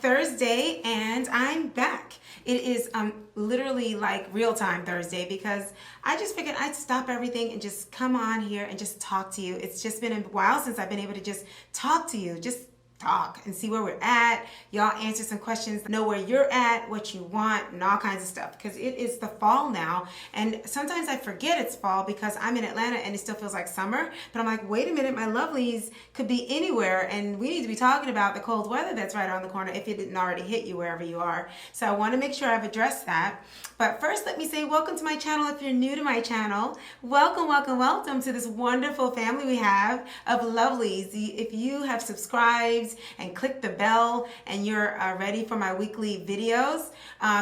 Thursday and I'm back. It is literally like real-time Thursday because I just figured I'd stop everything and just come on here and just talk to you. It's just been a while since I've been able to just talk to you, just talk and see where we're at. Y'all answer some questions, know where you're at, what you want, and all kinds of stuff, because it is the fall now. And sometimes I forget it's fall because I'm in Atlanta and it still feels like summer. But I'm like, wait a minute, my lovelies could be anywhere, and we need to be talking about the cold weather that's right around the corner if it didn't already hit you wherever you are. So I want to make sure I've addressed that. But first, let me say welcome to my channel. If you're new to my channel, welcome, welcome, welcome to this wonderful family we have of lovelies. If you have subscribed and click the bell and you're ready for my weekly videos,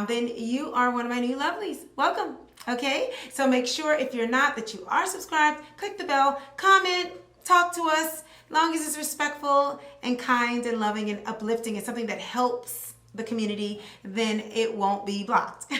then you are one of my new lovelies. Welcome. Okay, so make sure if you're not that you are subscribed, click the bell, comment, talk to us, as long as it's respectful and kind and loving and uplifting and something that helps the community, then it won't be blocked.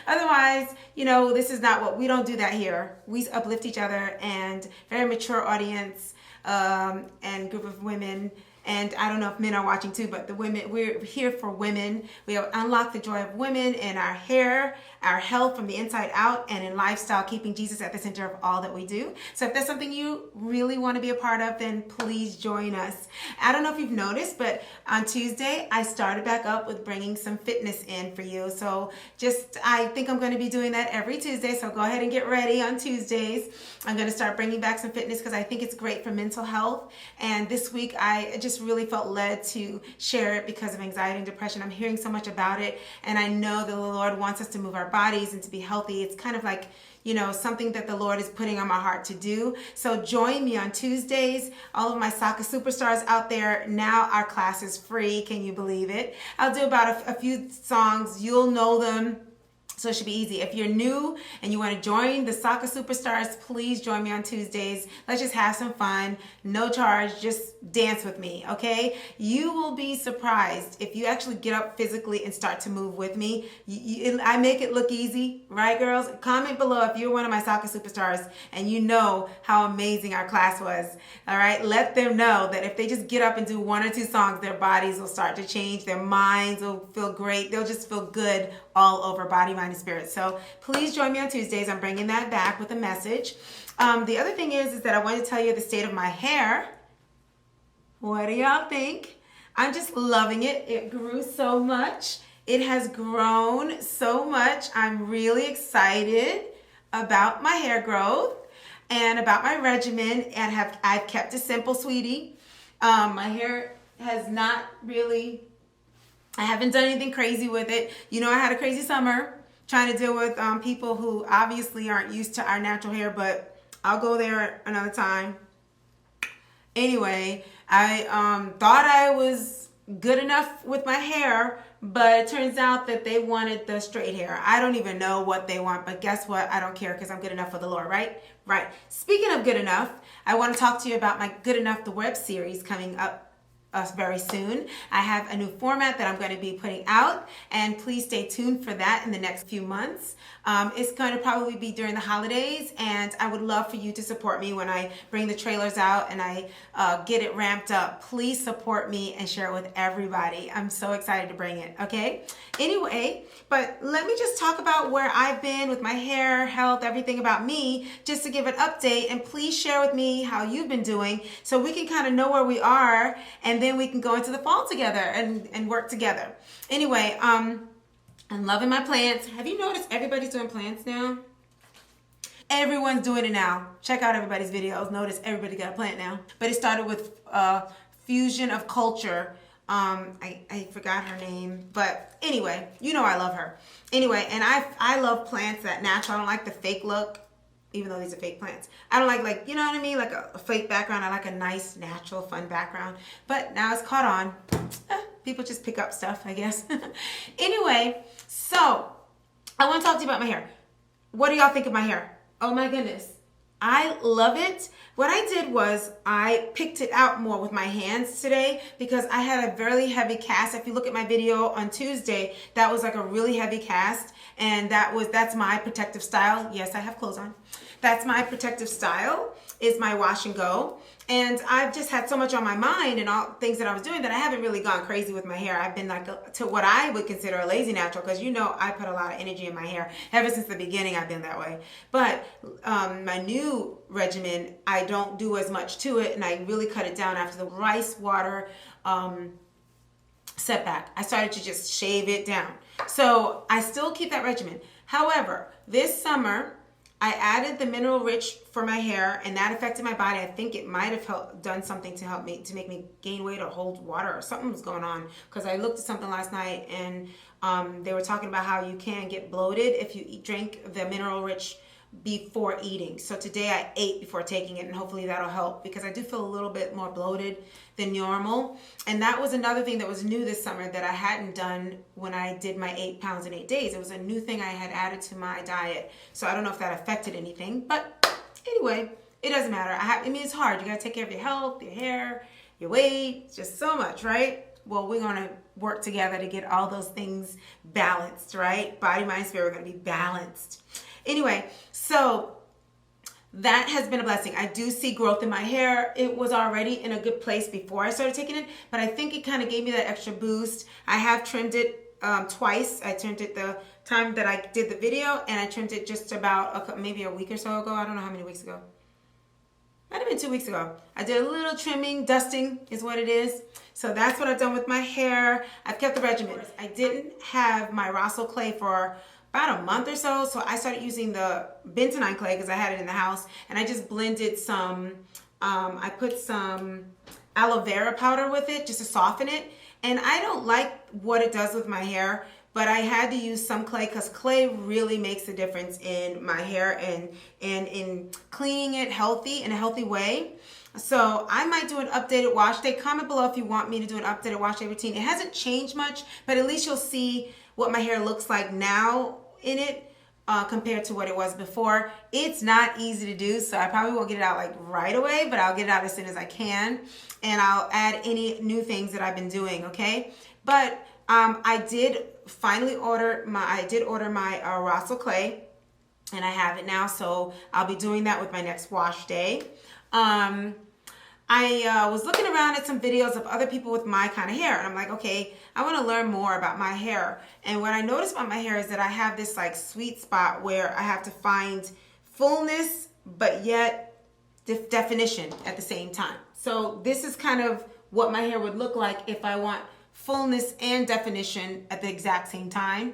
Otherwise, you know, this is not we don't do that here. We uplift each other, and very mature audience and group of women. And I don't know if men are watching too, but the women, we're here for women. We have unlocked the joy of women in our hair, our health from the inside out, and in lifestyle, keeping Jesus at the center of all that we do. So if that's something you really want to be a part of, then please join us. I don't know if you've noticed, but on Tuesday, I started back up with bringing some fitness in for you. So I think I'm going to be doing that every Tuesday. So go ahead and get ready on Tuesdays. I'm going to start bringing back some fitness because I think it's great for mental health. And this week, I just really felt led to share it because of anxiety and depression. I'm hearing so much about it, and I know that the Lord wants us to move our bodies and to be healthy. It's kind of like, you know, something that the Lord is putting on my heart to do. So join me on Tuesdays. All of my soccer superstars out there, now our class is free. Can you believe it? I'll do about a few songs. You'll know them. So it should be easy. If you're new and you want to join the soccer superstars, please join me on Tuesdays. Let's just have some fun. No charge. Just dance with me, okay? You will be surprised if you actually get up physically and start to move with me. I make it look easy, right, girls? Comment below if you're one of my soccer superstars and you know how amazing our class was, all right? Let them know that if they just get up and do one or two songs, their bodies will start to change. Their minds will feel great. They'll just feel good all over, body, mind, and spirit. So please join me on Tuesdays. I'm bringing that back with a message. The other thing is that I want to tell you the state of my hair. What do y'all think? I'm just loving it. It grew so much. It has grown so much. I'm really excited about my hair growth and about my regimen, and I've kept it simple, sweetie. My hair has not really, I haven't done anything crazy with it. You know, I had a crazy summer trying to deal with people who obviously aren't used to our natural hair, but I'll go there another time. Anyway, I thought I was good enough with my hair, but it turns out that they wanted the straight hair. I don't even know what they want, but guess what? I don't care because I'm good enough for the Lord, right? Right. Speaking of good enough, I want to talk to you about my Good Enough, the web series coming up very soon. I have a new format that I'm going to be putting out, and please stay tuned for that in the next few months. It's going to probably be during the holidays, and I would love for you to support me when I bring the trailers out and I get it ramped up. Please support me and share it with everybody. I'm so excited to bring it, okay? Anyway, but let me just talk about where I've been with my hair, health, everything about me, just to give an update, and please share with me how you've been doing so we can kind of know where we are, and then we can go into the fall together and work together. Anyway, I'm loving my plants. Have you noticed everybody's doing plants now? Everyone's doing it now. Check out everybody's videos. Notice everybody got a plant now. But it started with Fusion of Culture. I forgot her name, but anyway, you know I love her. Anyway, and I love plants that natural. I don't like the fake look, even though these are fake plants. I don't like, you know what I mean? Like a fake background. I like a nice, natural, fun background. But now it's caught on. People just pick up stuff, I guess. Anyway, so I want to talk to you about my hair. What do y'all think of my hair? Oh my goodness. I love it. What I did was I picked it out more with my hands today because I had a very heavy cast. If you look at my video on Tuesday, that was like a really heavy cast, and that's my protective style. Yes, I have clothes on. That's my protective style, is my wash and go. And I've just had so much on my mind and all things that I was doing that I haven't really gone crazy with my hair. I've been like to what I would consider a lazy natural, because you know I put a lot of energy in my hair. Ever since the beginning, I've been that way. But my new regimen, I don't do as much to it, and I really cut it down after the rice water setback. I started to just shave it down. So I still keep that regimen. However, this summer, I added the mineral rich for my hair, and that affected my body. I think it might have done something to help me, to make me gain weight or hold water, or something was going on, because I looked at something last night, and they were talking about how you can get bloated if you drink the mineral rich before eating. So today I ate before taking it, and hopefully that'll help, because I do feel a little bit more bloated than normal. And that was another thing that was new this summer that I hadn't done when I did my 8 pounds in 8 days. It was a new thing I had added to my diet. So I don't know if that affected anything, but anyway, it doesn't matter. I mean, it's hard. You got to take care of your health, your hair, your weight. It's just so much, right? Well, we're going to work together to get all those things balanced, right? Body, mind, spirit, we're going to be balanced. Anyway, so that has been a blessing. I do see growth in my hair. It was already in a good place before I started taking it, but I think it kind of gave me that extra boost. I have trimmed it twice. I trimmed it the time that I did the video, and I trimmed it just about maybe a week or so ago. I don't know how many weeks ago. Might have been 2 weeks ago. I did a little trimming, dusting is what it is. So that's what I've done with my hair. I've kept the regimen. I didn't have my Rosso clay for about a month or so. So I started using the bentonite clay because I had it in the house, and I just blended some, I put some aloe vera powder with it just to soften it. And I don't like what it does with my hair, but I had to use some clay because clay really makes a difference in my hair and in cleaning it healthy, in a healthy way. So I might do an updated wash day. Comment below if you want me to do an updated wash day routine. It hasn't changed much, but at least you'll see what my hair looks like now in it compared to what it was before. It's not easy to do, so I probably won't get it out like right away, but I'll get it out as soon as I can, and I'll add any new things that I've been doing, okay? But I did finally order my Rosso clay, and I have it now, so I'll be doing that with my next wash day. I was looking around at some videos of other people with my kind of hair, and I'm like, okay, I want to learn more about my hair. And what I noticed about my hair is that I have this like sweet spot where I have to find fullness, but yet definition at the same time. So this is kind of what my hair would look like if I want fullness and definition at the exact same time.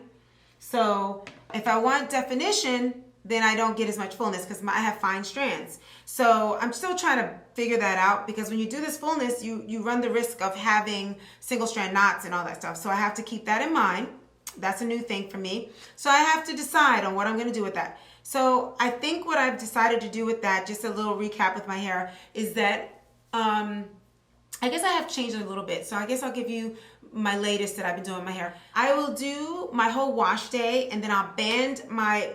So if I want definition, then I don't get as much fullness because I have fine strands. So I'm still trying to figure that out, because when you do this fullness, you run the risk of having single strand knots and all that stuff. So I have to keep that in mind. That's a new thing for me. So I have to decide on what I'm going to do with that. So I think what I've decided to do with that, just a little recap with my hair, is that I guess I have changed it a little bit. So I guess I'll give you my latest that I've been doing with my hair. I will do my whole wash day, and then I'll band my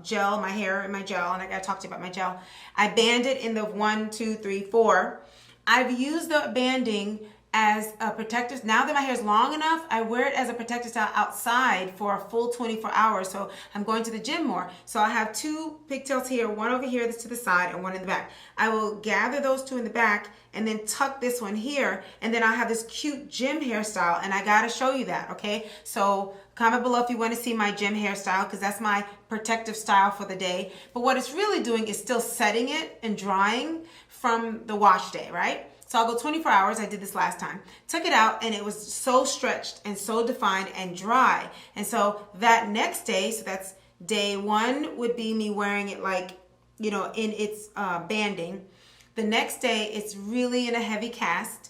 gel, my hair in my gel, and I gotta talk to you about my gel. I band it in the 1, 2, 3, 4. I've used the banding as a protective. Now that my hair is long enough, I wear it as a protective style outside for a full 24 hours. So I'm going to the gym more. So I have 2 pigtails here, one over here that's to the side and one in the back. I will gather those 2 in the back and then tuck this one here, and then I have this cute gym hairstyle, and I gotta show you that, okay? So comment below if you want to see my gym hairstyle, because that's my protective style for the day. But what it's really doing is still setting it and drying from the wash day, right? So I'll go 24 hours. I did this last time. Took it out, and it was so stretched and so defined and dry. And so that next day, so that's day 1, would be me wearing it like, you know, in its banding. The next day, it's really in a heavy cast.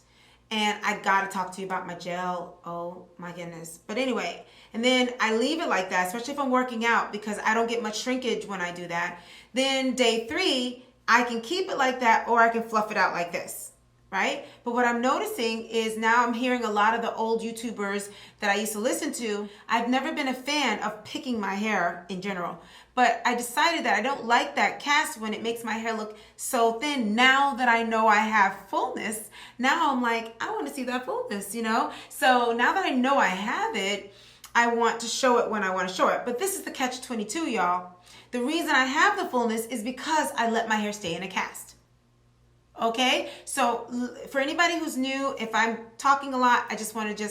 And I gotta talk to you about my gel. Oh my goodness. But anyway, and then I leave it like that, especially if I'm working out, because I don't get much shrinkage when I do that. Then day 3, I can keep it like that, or I can fluff it out like this. Right? But what I'm noticing is now I'm hearing a lot of the old YouTubers that I used to listen to. I've never been a fan of picking my hair in general, but I decided that I don't like that cast when it makes my hair look so thin. Now that I know I have fullness, now I'm like, I want to see that fullness, you know? So now that I know I have it, I want to show it when I want to show it. But this is the catch-22, y'all. The reason I have the fullness is because I let my hair stay in a cast. Okay? So for anybody who's new, if I'm talking a lot, I just want to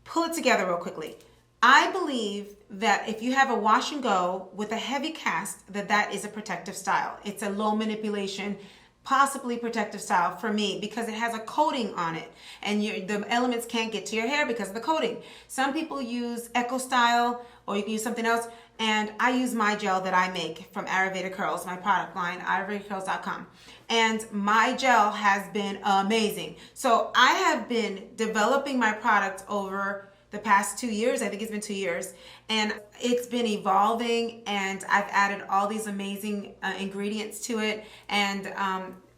pull it together real quickly. I believe that if you have a wash and go with a heavy cast, that is a protective style. It's a low manipulation, possibly protective style for me because it has a coating on it and the elements can't get to your hair because of the coating. Some people use Eco Style or you can use something else, and I use my gel that I make from Ayurveda Curls, my product line, ayurvedacurls.com. And my gel has been amazing. So I have been developing my product over the past 2 years. I think it's been 2 years, and it's been evolving, and I've added all these amazing ingredients to it, and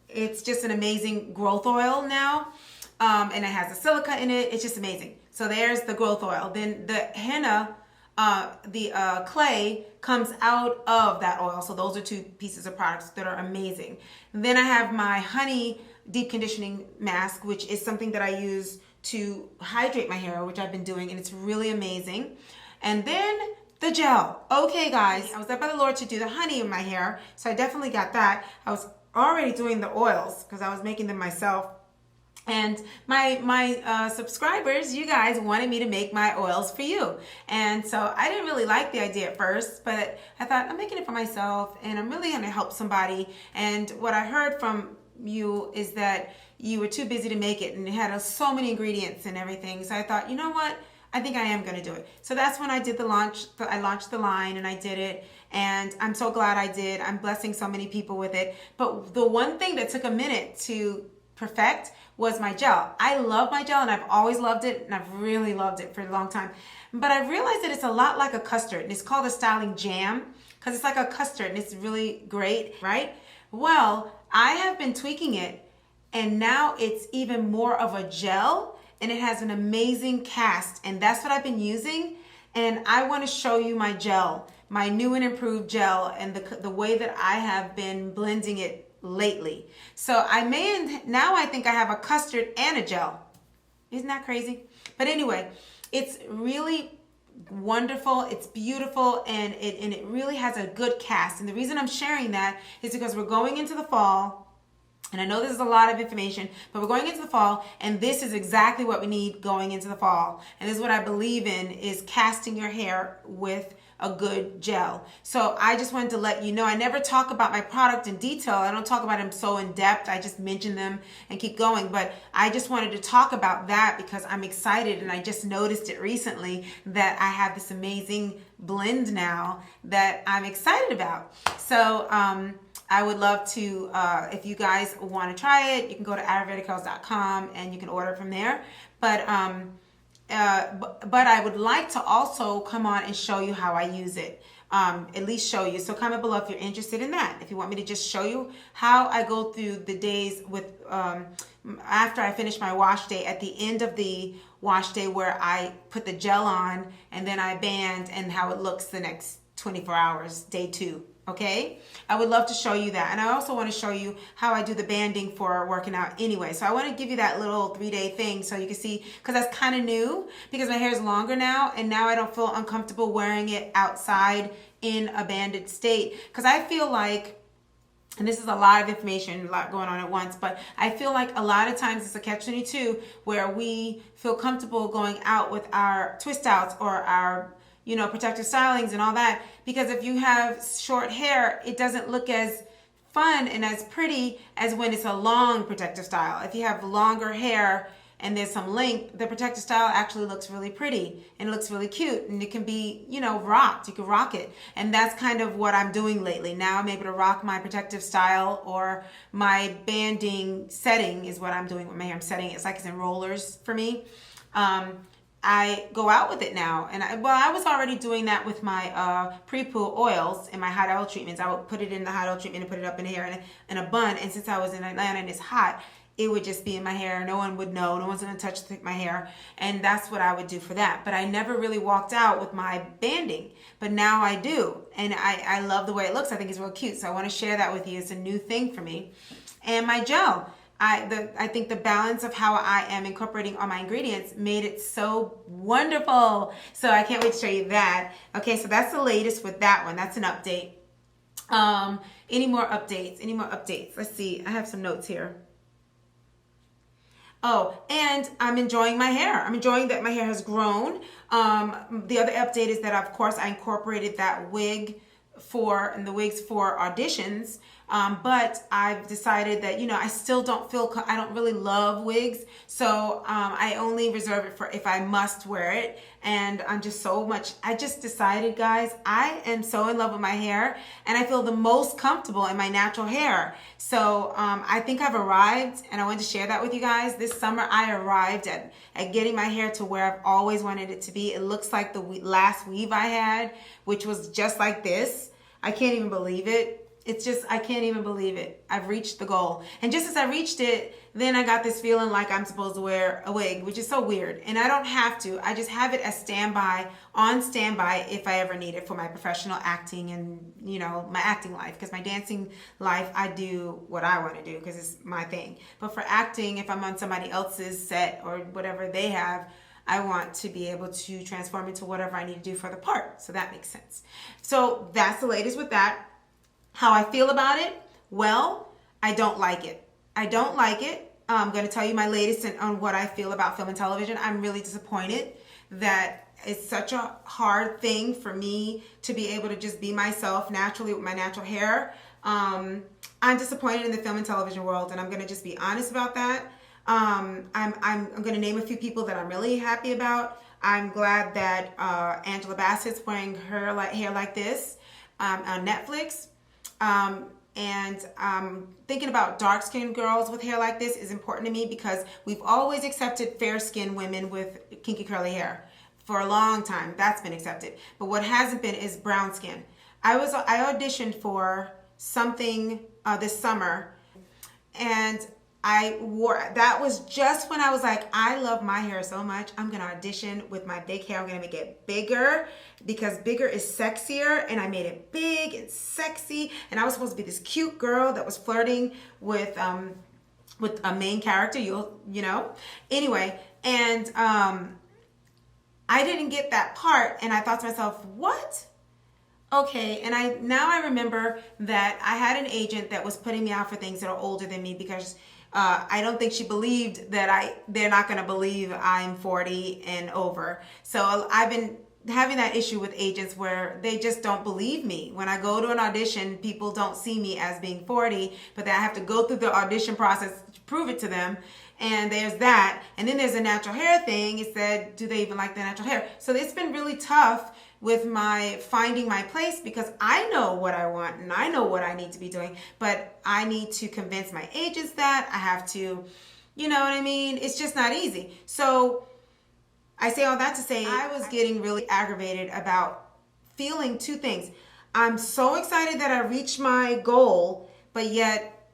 it's just an amazing growth oil now, and it has a silica in it. It's just amazing. So there's the growth oil. Then the henna, the clay comes out of that oil. So those are two pieces of products that are amazing. And then I have my honey deep conditioning mask, which is something that I use to hydrate my hair, which I've been doing, and it's really amazing. And then the gel. Okay, guys, I was led by the Lord to do the honey in my hair, so I definitely got that. I was already doing the oils because I was making them myself. And my subscribers, you guys wanted me to make my oils for you. And so I didn't really like the idea at first, but I thought I'm making it for myself and I'm really going to help somebody. And what I heard from you is that you were too busy to make it and it had so many ingredients and everything. So I thought, you know what? I think I am going to do it. So that's when I did the launch. I launched the line and I did it. And I'm so glad I did. I'm blessing so many people with it. But the one thing that took a minute to perfect was my gel. I love my gel and I've always loved it, and I've really loved it for a long time. But I realized that it's a lot like a custard, and it's called a styling jam because it's like a custard and it's really great, right? Well, I have been tweaking it and now it's even more of a gel and it has an amazing cast, and that's what I've been using. And I want to show you my gel, my new and improved gel, and the way that I have been blending it lately. So now I think I have a custard and a gel. Isn't that crazy? But anyway, it's really wonderful. It's beautiful, and it really has a good cast. And the reason I'm sharing that is because we're going into the fall. And I know this is a lot of information, but we're going into the fall, and this is exactly what we need going into the fall. And this is what I believe in, is casting your hair with a good gel. So I just wanted to let you know, I never talk about my product in detail. I don't talk about them so in depth. I just mention them and keep going. But I just wanted to talk about that because I'm excited, and I just noticed it recently that I have this amazing blend now that I'm excited about. So I would love to, if you guys want to try it, you can go to ayurvedacurls.com and you can order it from there. But I would like to also come on and show you how I use it. At least show you. So comment below if you're interested in that. If you want me to just show you how I go through the days with after I finish my wash day, at the end of the wash day where I put the gel on and then I band, and how it looks the next 24 hours, day 2. Okay, I would love to show you that. And I also want to show you how I do the banding for working out anyway. So I want to give you that little 3-day thing so you can see, because that's kind of new because my hair is longer now, and now I don't feel uncomfortable wearing it outside in a banded state, because I feel like, and this is a lot of information, a lot going on at once, but I feel like a lot of times it's a catch-22 where we feel comfortable going out with our twist outs or our protective stylings and all that, because if you have short hair, it doesn't look as fun and as pretty as when it's a long protective style. If you have longer hair and there's some length, the protective style actually looks really pretty and it looks really cute, and it can be, rocked. You can rock it. And that's kind of what I'm doing lately. Now I'm able to rock my protective style, or my banding setting is what I'm doing with my hair. I'm setting it. It's like it's in rollers for me. I go out with it now, and I was already doing that with my pre-poo oils and my hot oil treatments. I would put it in the hot oil treatment and put it up in the hair in a bun, and since I was in Atlanta and it's hot, it would just be in my hair. No one would know. No one's going to touch my hair, and that's what I would do for that. But I never really walked out with my banding, but now I do, and I love the way it looks. I think it's real cute, so I want to share that with you. It's a new thing for me. And my gel. I think the balance of how I am incorporating all my ingredients made it so wonderful. So I can't wait to show you that. Okay, so that's the latest with that one. That's an update. Any more updates? Any more updates? Let's see. I have some notes here. Oh, and I'm enjoying my hair. I'm enjoying that my hair has grown. The other update is that, of course, I incorporated that wig and the wigs for auditions. But I've decided that, I still don't I don't really love wigs. So I only reserve it for if I must wear it. And I just decided, guys, I am so in love with my hair and I feel the most comfortable in my natural hair. So I think I've arrived, and I wanted to share that with you guys. This summer I arrived at getting my hair to where I've always wanted it to be. It looks like the last weave I had, which was just like this. I can't even believe it. I can't even believe it. I've reached the goal. And just as I reached it, then I got this feeling like I'm supposed to wear a wig, which is so weird. And I don't have to. I just have it as on standby if I ever need it for my professional acting and, my acting life. Because my dancing life, I do what I want to do because it's my thing. But for acting, if I'm on somebody else's set or whatever they have, I want to be able to transform into whatever I need to do for the part. So that makes sense. So that's the latest with that. How I feel about it? Well, I don't like it. I don't like it. I'm going to tell you my latest on what I feel about film and television. I'm really disappointed that it's such a hard thing for me to be able to just be myself naturally with my natural hair. I'm disappointed in the film and television world, and I'm going to just be honest about that. I'm going to name a few people that I'm really happy about. I'm glad that Angela Bassett's wearing her hair like this on Netflix. And thinking about dark-skinned girls with hair like this is important to me because we've always accepted fair-skinned women with kinky curly hair for a long time. That's been accepted. But what hasn't been is brown skin. I auditioned for something this summer, and that was just when I was like, I love my hair so much. I'm going to audition with my big hair. I'm going to make it bigger because bigger is sexier. And I made it big and sexy. And I was supposed to be this cute girl that was flirting with a main character, Anyway, and I didn't get that part. And I thought to myself, what? Okay, and now I remember that I had an agent that was putting me out for things that are older than me because I don't think she believed that they're not going to believe I'm 40 and over. So I've been having that issue with agents where they just don't believe me. When I go to an audition, people don't see me as being 40, but then I have to go through the audition process to prove it to them. And there's that. And then there's a natural hair thing. It said, do they even like the natural hair? So it's been really tough with my finding my place because I know what I want and I know what I need to be doing, but I need to convince my agents that I have to, you know what I mean? It's just not easy. So I say all that to say I was getting really aggravated about feeling two things. I'm so excited that I reached my goal, but yet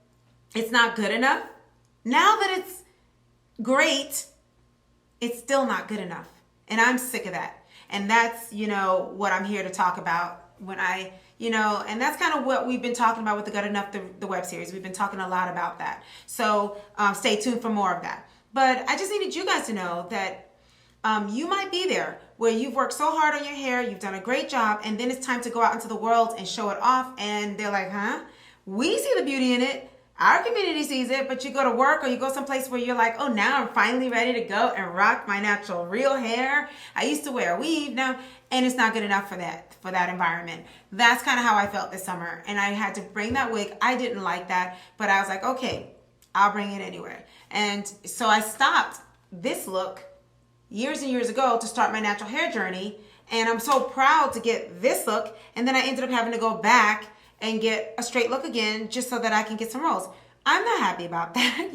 it's not good enough. Now that it's great, it's still not good enough. And I'm sick of that. And that's, what I'm here to talk about when and that's kind of what we've been talking about with the Good Enough, the web series. We've been talking a lot about that. So stay tuned for more of that. But I just needed you guys to know that you might be there where you've worked so hard on your hair, you've done a great job, and then it's time to go out into the world and show it off. And they're like, we see the beauty in it. Our community sees it, but you go to work or you go someplace where you're like, oh, now I'm finally ready to go and rock my natural real hair. I used to wear a weave now, and it's not good enough for that environment. That's kind of how I felt this summer. And I had to bring that wig. I didn't like that, but I was like, okay, I'll bring it anyway. And so I stopped this look years and years ago to start my natural hair journey. And I'm so proud to get this look. And then I ended up having to go back and get a straight look again just so that I can get some rolls. I'm not happy about that.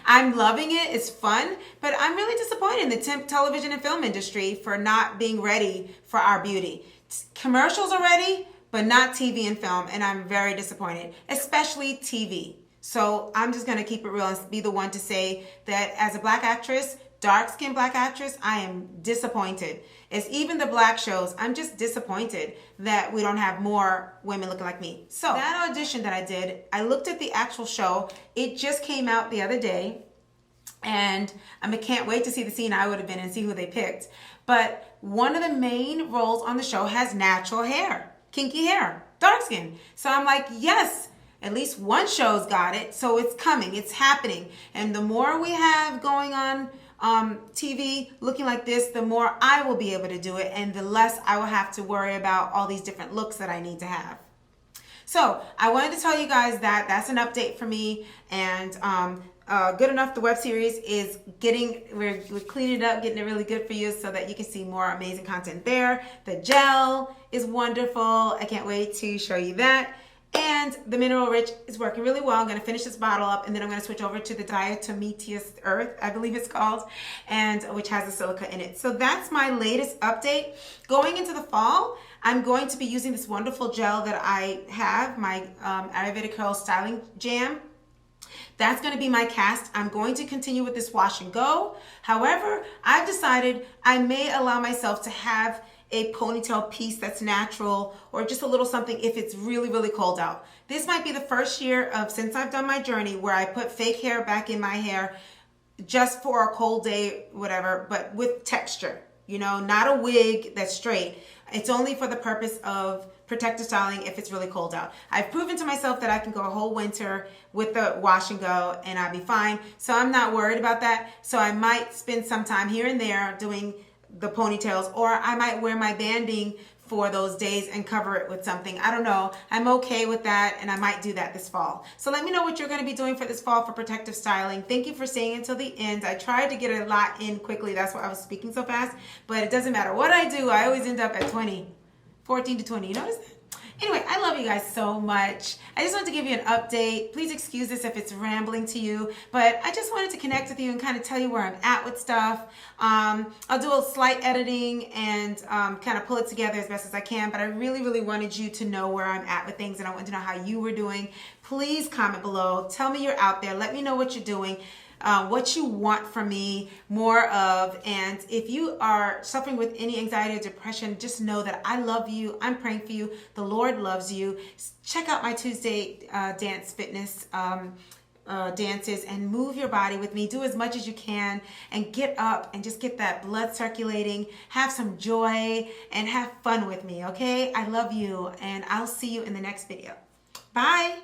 I'm loving it. It's fun, but I'm really disappointed in the television and film industry for not being ready for our beauty. Commercials are ready, but not TV and film, and I'm very disappointed, especially TV. So I'm just going to keep it real and be the one to say that as a Black actress, dark-skinned black actress, I am disappointed. It's even the black shows. I'm just disappointed that we don't have more women looking like me. So that audition that I did, I looked at the actual show. It just came out the other day. And I can't wait to see the scene I would have been and see who they picked. But one of the main roles on the show has natural hair, kinky hair, dark skin. So I'm like, yes, at least one show's got it. So it's coming, it's happening. And the more we have going on TV looking like this, the more I will be able to do it. And the less I will have to worry about all these different looks that I need to have. So I wanted to tell you guys that that's an update for me. And Good Enough, the web series is we're cleaning it up, getting it really good for you so that you can see more amazing content there. The gel is wonderful. I can't wait to show you that. And the Mineral Rich is working really well. I'm going to finish this bottle up, and then I'm going to switch over to the Diatomaceous Earth, I believe it's called, and which has the silica in it. So that's my latest update. Going into the fall, I'm going to be using this wonderful gel that I have, my Ayurveda Curls Styling Jam. That's going to be my cast. I'm going to continue with this wash and go. However, I've decided I may allow myself to have a ponytail piece that's natural or just a little something if it's really, really cold out. This might be the first year since I've done my journey where I put fake hair back in my hair just for a cold day, whatever, but with texture, not a wig that's straight. It's only for the purpose of protective styling if it's really cold out. I've proven to myself that I can go a whole winter with the wash and go and I'll be fine. So I'm not worried about that. So I might spend some time here and there doing the ponytails, or I might wear my banding for those days and cover it with something. I don't know. I'm okay with that, and I might do that this fall. So let me know what you're going to be doing for this fall for protective styling. Thank you for staying until the end. I tried to get a lot in quickly. That's why I was speaking so fast, but it doesn't matter what I do. I always end up at 14 to 20. You notice that? Anyway, I love you guys so much. I just wanted to give you an update. Please excuse this if it's rambling to you, but I just wanted to connect with you and kind of tell you where I'm at with stuff. I'll do a slight editing and kind of pull it together as best as I can, but I really, really wanted you to know where I'm at with things, and I want to know how you were doing. Please comment below. Tell me you're out there. Let me know what you're doing. What you want from me more of, and if you are suffering with any anxiety or depression, just know that I love you. I'm praying for you. The Lord loves you. Check out my Tuesday dance fitness dances and move your body with me. Do as much as you can and get up and just get that blood circulating. Have some joy and have fun with me, okay? I love you, and I'll see you in the next video. Bye.